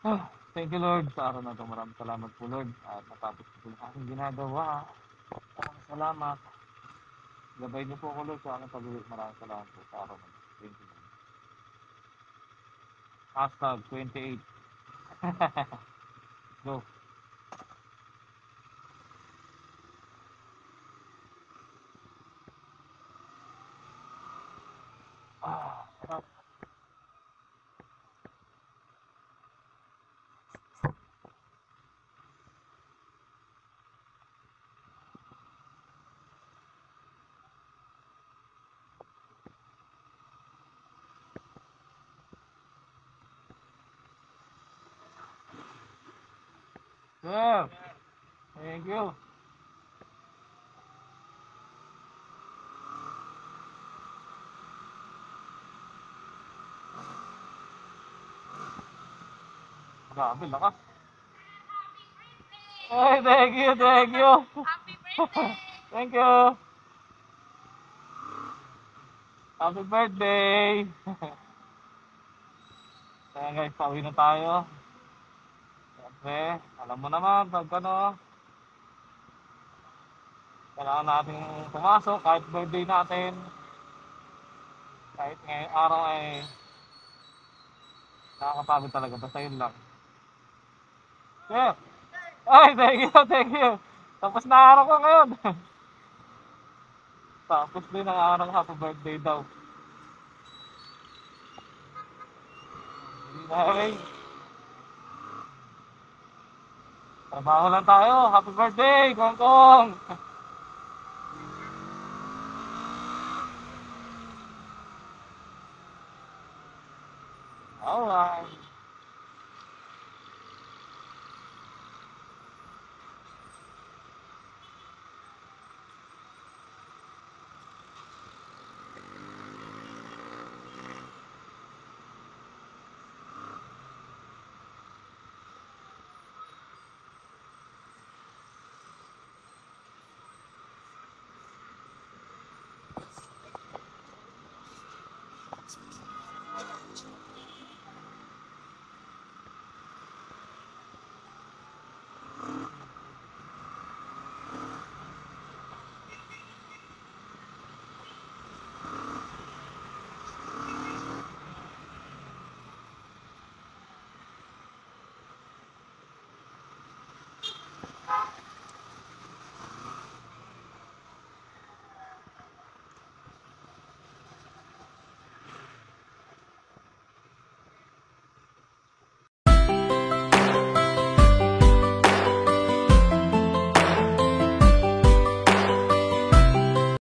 Thank you Lord sa araw na ito. Maraming salamat po Lord. At natapos ko po yung aking ginagawa. Maraming salamat. Gabay niyo po ako Lord sa aking pag-uwi. Maraming salamat po sa araw na ito. Thank you Lord. Hashtag 28. Go. Sarap. Sir, thank you. Grabe, lakas. Ay, thank you, thank you. Happy birthday! Thank you. Happy birthday. Kaya guys, pauwi na tayo. Siyempre, alam mo naman, pag ano, kailangan natin pumasok kahit birthday natin. Kahit ngayong araw ay nakakapagod talaga. Basta yun lang. Yeah. Ay, thank you, thank you. Tapos na araw ko ngayon. Tapos din ang araw ko, happy birthday daw. Okay. Trabaho lang tayo. Happy birthday, Kong Kong. Alright.